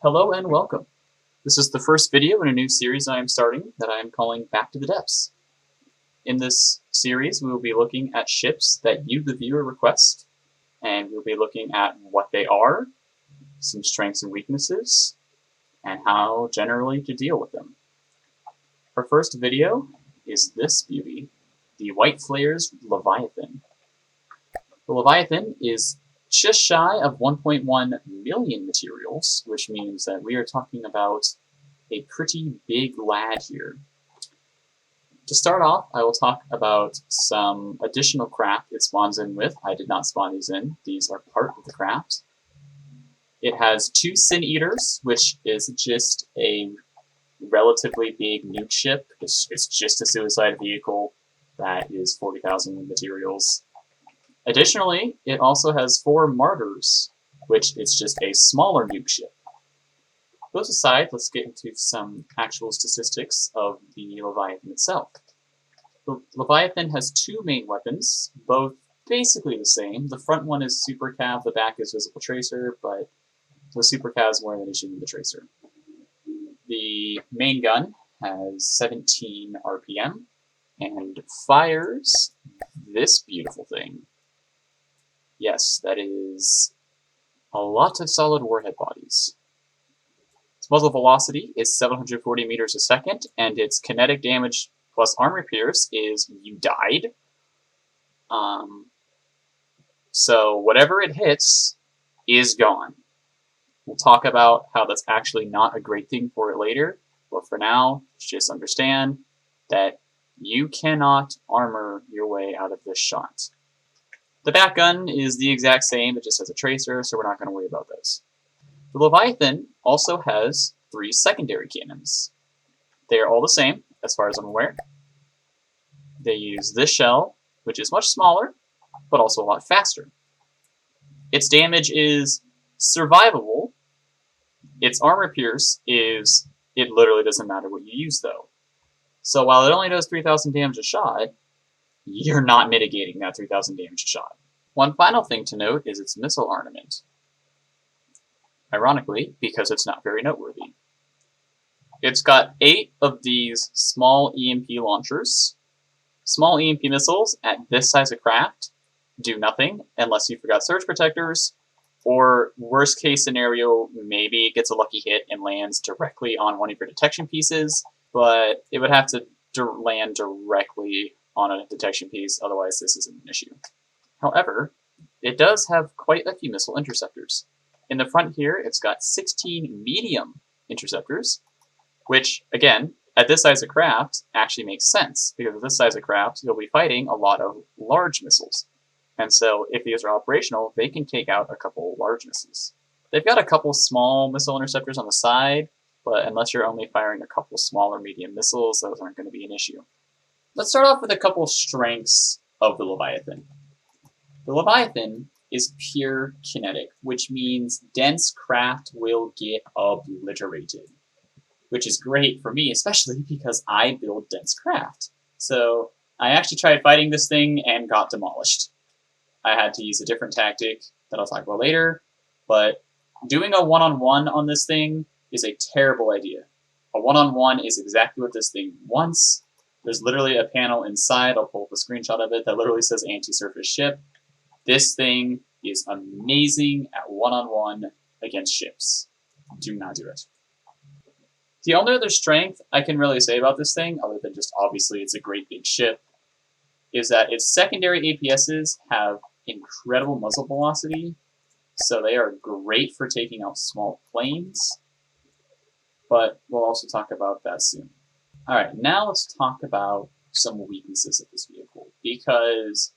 Hello and welcome. This is the first video in a new series I am starting that I am calling Back to the Depths. In this series, we will be looking at ships that you, the viewer, request, and we'll be looking at what they are, some strengths and weaknesses, and how generally to deal with them. Our first video is this beauty, the White Flare's Leviathan. The Leviathan is just shy of 1.1 million materials, which means that we are talking about a pretty big lad here. To start off, I will talk about some additional craft it spawns in with. I did not spawn these in. These are part of the craft. It has 2 Sin Eaters, which is just a relatively big nuke ship. It's just a suicide vehicle that is 40,000 materials. Additionally, it also has 4 Martyrs, which is just a smaller nuke ship. Those aside, let's get into some actual statistics of the Leviathan itself. The Leviathan has 2 main weapons, both basically the same. The front one is Super Cav, the back is Visible Tracer, but the Super Cav is more of an issue than the Tracer. The main gun has 17 RPM and fires this beautiful thing. Yes, that is a lot of solid warhead bodies. Its muzzle velocity is 740 meters a second, and its kinetic damage plus armor pierce is you died. So whatever it hits is gone. We'll talk about how that's actually not a great thing for it later, but for now, just understand that you cannot armor your way out of this shot. The back gun is the exact same, it just has a tracer, so we're not going to worry about those. The Leviathan also has 3 secondary cannons. They are all the same, as far as I'm aware. They use this shell, which is much smaller, but also a lot faster. Its damage is survivable. Its armor pierce is, it literally doesn't matter what you use though. So while it only does 3,000 damage a shot, you're not mitigating that 3,000 damage a shot. One final thing to note is its missile armament. Ironically, because it's not very noteworthy. It's got 8 of these small EMP launchers. Small EMP missiles at this size of craft do nothing unless you forgot surge protectors, or worst case scenario, maybe it gets a lucky hit and lands directly on one of your detection pieces, but it would have to land directly on a detection piece, otherwise this isn't an issue. However, it does have quite a few missile interceptors. In the front here, it's got 16 medium interceptors, which, again, at this size of craft, actually makes sense, because at this size of craft, you'll be fighting a lot of large missiles. And so, if these are operational, they can take out a couple large missiles. They've got a couple small missile interceptors on the side, but unless you're only firing a couple smaller medium missiles, those aren't going to be an issue. Let's start off with a couple strengths of the Leviathan. The Leviathan is pure kinetic, which means dense craft will get obliterated. Which is great for me, especially because I build dense craft. So I actually tried fighting this thing and got demolished. I had to use a different tactic that I'll talk about later, but doing a one-on-one on this thing is a terrible idea. A one-on-one is exactly what this thing wants. There's literally a panel inside, I'll pull up a screenshot of it, that literally says anti-surface ship. This thing is amazing at one-on-one against ships. Do not do it. The only other strength I can really say about this thing, other than just obviously it's a great big ship, is that its secondary APSs have incredible muzzle velocity, so they are great for taking out small planes, but we'll also talk about that soon. Alright, now let's talk about some weaknesses of this vehicle, because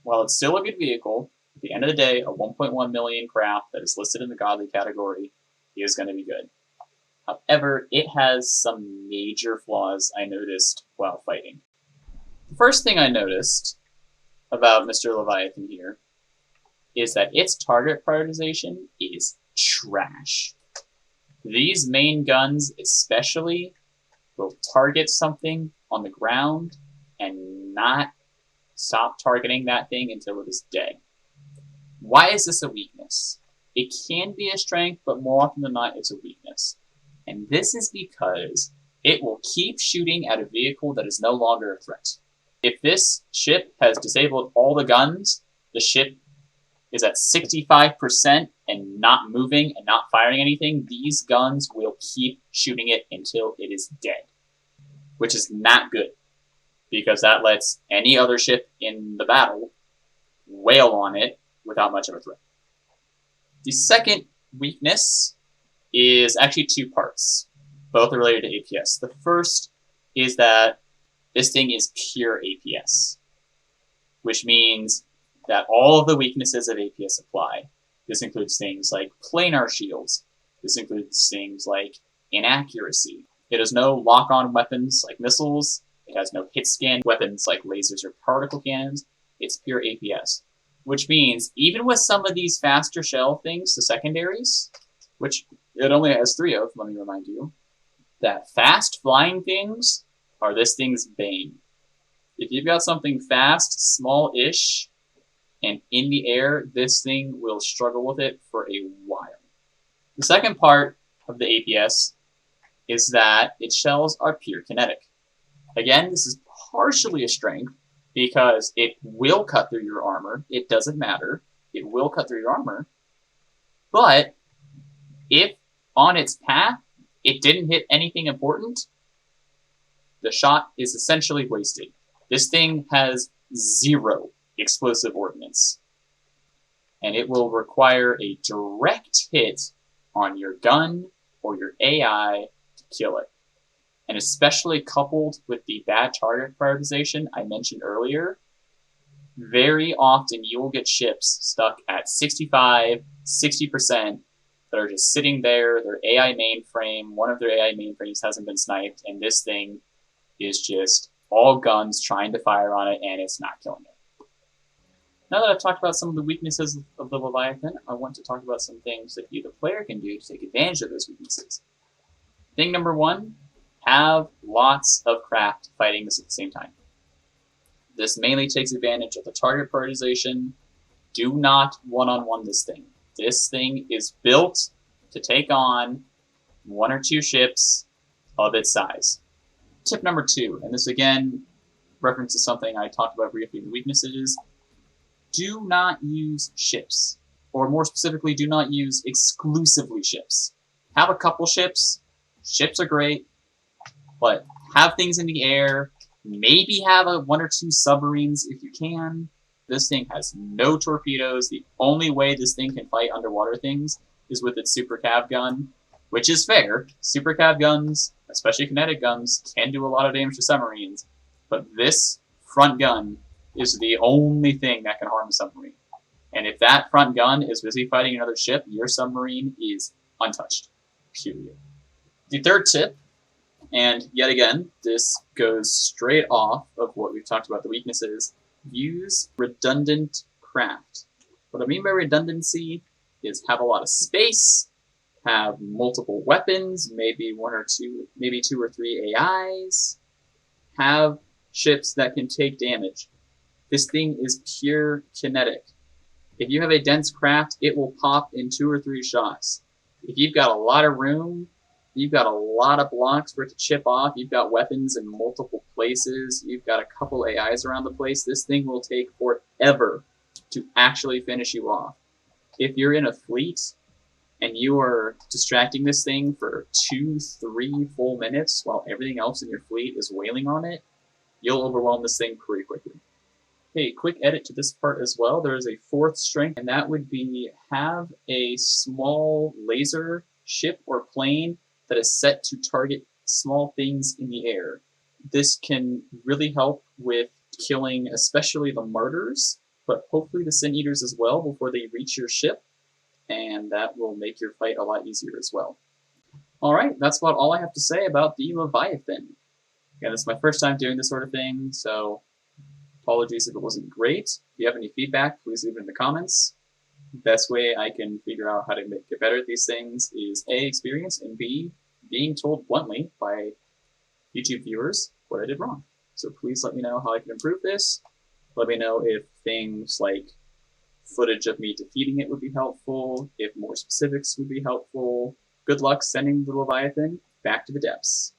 while it's still a good vehicle, at the end of the day, a 1.1 million craft that is listed in the godly category is going to be good. However, it has some major flaws I noticed while fighting. The first thing I noticed about Mr. Leviathan here is that its target prioritization is trash. These main guns especially will target something on the ground and not stop targeting that thing until it is dead. Why is this a weakness? It can be a strength, but more often than not, it's a weakness. And this is because it will keep shooting at a vehicle that is no longer a threat. If this ship has disabled all the guns, the ship is at 65% and not moving and not firing anything, these guns will keep shooting it until it is dead. Which is not good, because that lets any other ship in the battle wail on it without much of a threat. The second weakness is actually two parts, both related to APS. The first is that this thing is pure APS, which means that all of the weaknesses of APS apply. This includes things like planar shields. This includes things like inaccuracy. It has no lock-on weapons like missiles. It has no hit-scan weapons like lasers or particle cannons. It's pure APS, which means even with some of these faster shell things, the secondaries, which it only has 3 of, let me remind you, that fast flying things are this thing's bane. If you've got something fast, small-ish, and in the air, this thing will struggle with it for a while. The second part of the APS is that its shells are pure kinetic. Again, this is partially a strength because it will cut through your armor. It doesn't matter. It will cut through your armor. But if on its path it didn't hit anything important, the shot is essentially wasted. This thing has 0 explosive ordnance, and it will require a direct hit on your gun or your AI to kill it. And especially coupled with the bad target prioritization I mentioned earlier, very often you will get ships stuck at 65, 60% that are just sitting there, their AI mainframe, one of their AI mainframes hasn't been sniped, and this thing is just all guns trying to fire on it, and it's not killing it. Now that I've talked about some of the weaknesses of the Leviathan, I want to talk about some things that you, the player, can do to take advantage of those weaknesses. Thing number 1, have lots of craft fighting this at the same time. This mainly takes advantage of the target prioritization. Do not one-on-one this thing. This thing is built to take on 1 or 2 ships of its size. Tip number 2, and this again references something I talked about briefly in the weaknesses. Do not use ships, or more specifically, do not use exclusively ships. Have a couple ships. Ships are great, but have things in the air. Maybe have 1 or 2 submarines if you can. This thing has no torpedoes. The only way this thing can fight underwater things is with its super cav gun, which is fair. Super cav guns, especially kinetic guns, can do a lot of damage to submarines, but this front gun is the only thing that can harm a submarine. And if that front gun is busy fighting another ship, your submarine is untouched. Period. The third tip, and yet again, this goes straight off of what we've talked about the weaknesses, use redundant craft. What I mean by redundancy is have a lot of space, have multiple weapons, maybe 1 or 2, maybe 2 or 3 AIs, have ships that can take damage. This thing is pure kinetic. If you have a dense craft, it will pop in 2 or 3 shots. If you've got a lot of room, you've got a lot of blocks for it to chip off, you've got weapons in multiple places, you've got a couple AIs around the place, this thing will take forever to actually finish you off. If you're in a fleet and you are distracting this thing for 2, 3 full minutes while everything else in your fleet is wailing on it, you'll overwhelm this thing pretty quickly. Okay, quick edit to this part as well. There is a 4th strength, and that would be have a small laser ship or plane that is set to target small things in the air. This can really help with killing especially the martyrs, but hopefully the Sin Eaters as well before they reach your ship, and that will make your fight a lot easier as well. Alright, that's about all I have to say about the Leviathan. Again, this is my first time doing this sort of thing, so apologies if it wasn't great. If you have any feedback, please leave it in the comments. Best way I can figure out how to get better at these things is A, experience, and B, being told bluntly by YouTube viewers what I did wrong. So please let me know how I can improve this. Let me know if things like footage of me defeating it would be helpful, if more specifics would be helpful. Good Good luck sending the Leviathan back to the depths.